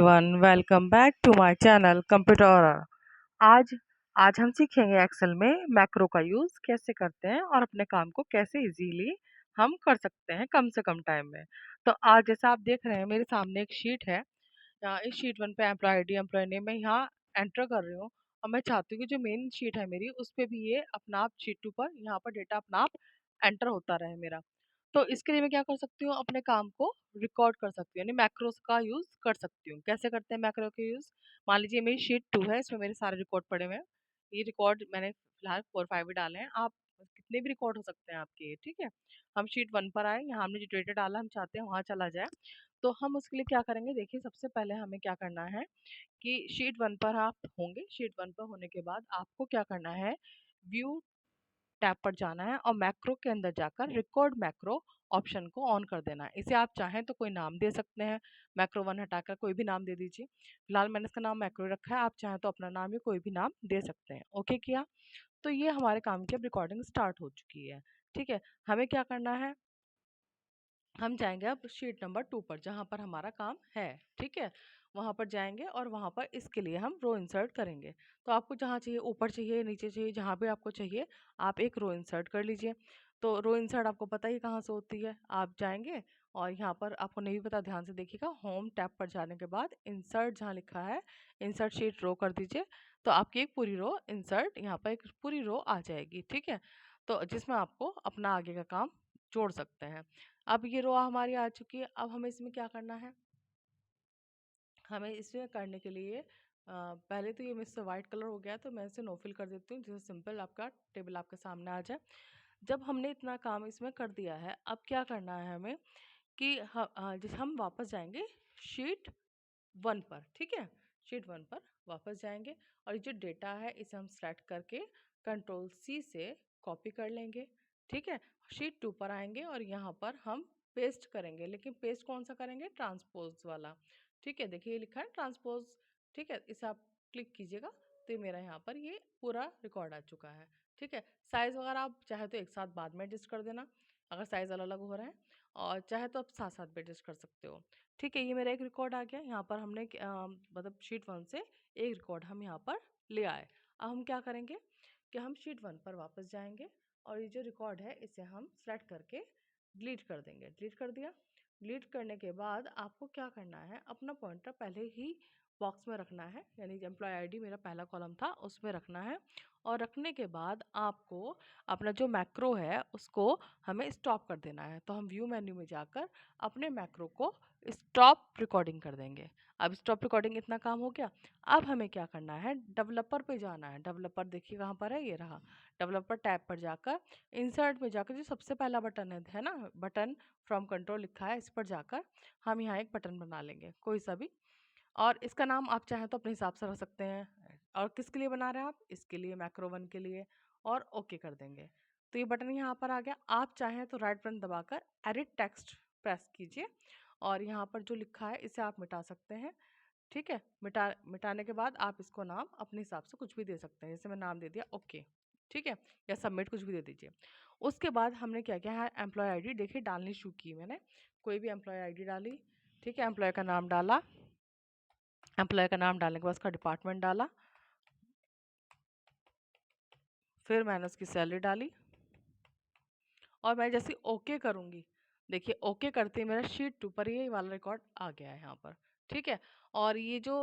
Everyone, welcome back to my channel computer error. आज आज हम सीखेंगे एक्सेल में मैक्रो का यूज़ कैसे करते हैं और अपने काम को कैसे इजीली हम कर सकते हैं कम से कम टाइम में। तो आज जैसा आप देख रहे हैं मेरे सामने एक शीट है। यहाँ इस शीट 1 पे एम्प्लॉय आईडी एम्प्लॉय नेम मैं यहाँ एंटर कर रही हूँ और मैं चाहती हूँ कि जो मेन शीट है मेरी उस पे भी ये अपना आप शीट 2 पर यहाँ पर डेटा अपना आप एंटर होता रहे मेरा। तो इसके लिए मैं क्या कर सकती हूँ, अपने काम को रिकॉर्ड कर सकती हूँ, यानी मैक्रोस का यूज़ कर सकती हूँ। कैसे करते हैं मैक्रो का यूज़? मान लीजिए मेरी शीट 2 है, इसमें मेरे सारे रिकॉर्ड पड़े हुए हैं। ये रिकॉर्ड मैंने फिलहाल 4-5 ही डाले हैं, आप कितने भी रिकॉर्ड हो सकते हैं आपके ये, ठीक है? हम शीट 1 पर आए, यहाँ हमने जो डेटा डाला हम चाहते हैं वहाँ चला जाए। तो हम उसके लिए क्या करेंगे, देखिए सबसे पहले हमें क्या करना है कि शीट 1 पर आप होंगे। शीट 1 पर होने के बाद आपको क्या करना है, व्यू टैब पर जाना है और मैक्रो के अंदर जाकर रिकॉर्ड मैक्रो ऑप्शन को ऑन कर देना है। इसे आप चाहें तो कोई नाम दे सकते हैं, मैक्रो 1 हटाकर कोई भी नाम दे दीजिए। फिलहाल मैंने इसका नाम मैक्रो रखा है, आप चाहें तो अपना नाम ही कोई भी नाम दे सकते हैं। ओके किया, तो ये हमारे काम की अब रिकॉर्डिंग स्टार्ट हो चुकी है। ठीक है, हमें क्या करना है, हम जाएंगे अब शीट नंबर 2 पर जहाँ पर हमारा काम है। ठीक है, वहाँ पर जाएंगे और वहाँ पर इसके लिए हम रो इंसर्ट करेंगे। तो आपको जहाँ चाहिए, ऊपर चाहिए नीचे चाहिए, जहाँ भी आपको चाहिए आप एक रो इंसर्ट कर लीजिए। तो रो इंसर्ट आपको पता ही कहाँ से होती है, आप जाएंगे और यहाँ पर आपको नहीं पता ध्यान से देखिएगा, होम टैब पर जाने के बाद इंसर्ट जहाँ लिखा है इंसर्ट शीट रो कर दीजिए। तो आपकी एक पूरी रो इंसर्ट, यहाँ पर एक पूरी रो आ जाएगी। ठीक है, तो जिसमें आपको अपना आगे का काम जोड़ सकते हैं। अब ये रो हमारी आ चुकी है, अब हमें इसमें क्या करना है, हमें इसमें करने के लिए पहले तो ये मुझसे वाइट कलर हो गया तो मैं इसे नो फिल कर देती हूँ, जिससे सिंपल आपका टेबल आपके सामने आ जाए। जब हमने इतना काम इसमें कर दिया है, अब क्या करना है हमें कि जिस हम वापस जाएंगे शीट 1 पर। ठीक है, शीट 1 पर वापस जाएंगे और ये जो डेटा है इसे हम सेलेक्ट करके कंट्रोल सी से कॉपी कर लेंगे। ठीक है, शीट 2 पर आएंगे और यहाँ पर हम पेस्ट करेंगे, लेकिन पेस्ट कौन सा करेंगे, ट्रांसपोज वाला। ठीक है, देखिए ये लिखा है ट्रांसपोज। ठीक है, इसे आप क्लिक कीजिएगा तो ये मेरा यहाँ पर ये पूरा रिकॉर्ड आ चुका है। ठीक है, साइज़ वगैरह आप चाहे तो एक साथ बाद में एडजस्ट कर देना अगर साइज़ अलग अलग हो रहे हैं, और चाहे तो आप साथ साथ भी एडजस्ट कर सकते हो। ठीक है, ये मेरा एक रिकॉर्ड आ गया। यहाँ पर हमने मतलब शीट 1 से एक रिकॉर्ड हम यहाँ पर ले आए। अब हम क्या करेंगे कि हम शीट 1 पर वापस जाएंगे और ये जो रिकॉर्ड है इसे हम सेलेक्ट करके डिलीट कर देंगे। डिलीट कर दिया, डिलीट करने के बाद आपको क्या करना है, अपना पॉइंटर पहले ही बॉक्स में रखना है, यानी एम्प्लॉय आईडी मेरा पहला कॉलम था उसमें रखना है। और रखने के बाद आपको अपना जो मैक्रो है उसको हमें स्टॉप कर देना है। तो हम व्यू मेन्यू में जाकर अपने मैक्रो को स्टॉप रिकॉर्डिंग कर देंगे। अब स्टॉप रिकॉर्डिंग इतना काम हो गया। अब हमें क्या करना है, डेवलपर पे जाना है। डेवलपर देखिए कहाँ पर है, ये रहा। डेवलपर टैब पर जाकर इंसर्ट में जाकर जो सबसे पहला बटन है ना, बटन फ्रॉम कंट्रोल लिखा है, इस पर जाकर हम यहाँ एक बटन बना लेंगे कोई सा भी, और इसका नाम आप चाहें तो अपने हिसाब से रख सकते हैं। और किसके लिए बना रहे हैं आप, इसके लिए मैक्रो 1 के लिए, और ओके कर देंगे। तो ये बटन यहाँ पर आ गया। आप चाहें तो राइट बटन दबाकर एडिट टेक्स्ट प्रेस कीजिए और यहाँ पर जो लिखा है इसे आप मिटा सकते हैं। ठीक है, मिटाने के बाद आप इसको नाम अपने हिसाब से कुछ भी दे सकते हैं, जैसे मैं नाम दे दिया ओके। ठीक है, या सबमिट कुछ भी दे दीजिए। उसके बाद हमने क्या किया है, एम्प्लॉय आईडी देखिए डालनी शुरू की मैंने, कोई भी एम्प्लॉय आईडी डाली। ठीक है, एम्प्लॉय का नाम डाला, एम्प्लॉय का नाम डालने के बाद उसका डिपार्टमेंट डाला, फिर मैंने उसकी सैलरी डाली और मैं जैसे ओके करूँगी, देखिए ओके करते ही मेरा शीट 2 पर ये वाला रिकॉर्ड आ गया है यहाँ पर। ठीक है, और ये जो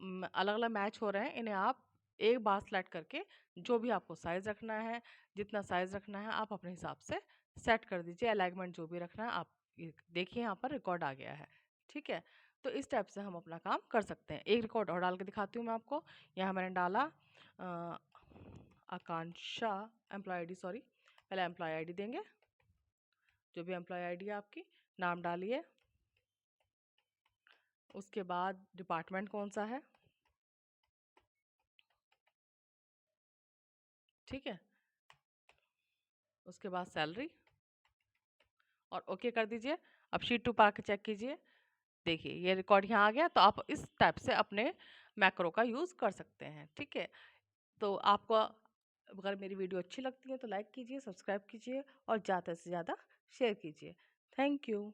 अलग अलग मैच हो रहे हैं इन्हें आप एक बार सेलेक्ट करके जो भी आपको साइज़ रखना है, जितना साइज़ रखना है आप अपने हिसाब से सेट कर दीजिए। अलाइनमेंट जो भी रखना है आप देखिए यहाँ पर रिकॉर्ड आ गया है। ठीक है, तो इस टाइप से हम अपना काम कर सकते हैं। एक रिकॉर्ड और डाल के दिखाती हूँ मैं आपको। यहाँ मैंने डाला आकांक्षा एम्प्लॉय आईडी, सॉरी पहले एम्प्लॉय आईडी देंगे, जो भी एम्प्लॉय आईडी है आपकी, नाम डालिए। उसके बाद डिपार्टमेंट कौन सा है, ठीक है, उसके बाद सैलरी और ओके कर दीजिए। अब शीट 2 पर आके चेक कीजिए, देखिए ये रिकॉर्ड यहाँ आ गया। तो आप इस टाइप से अपने मैक्रो का यूज़ कर सकते हैं। ठीक है, तो आपको अगर मेरी वीडियो अच्छी लगती है तो लाइक कीजिए, सब्सक्राइब कीजिए और ज़्यादा से ज़्यादा शेयर कीजिए। Thank you.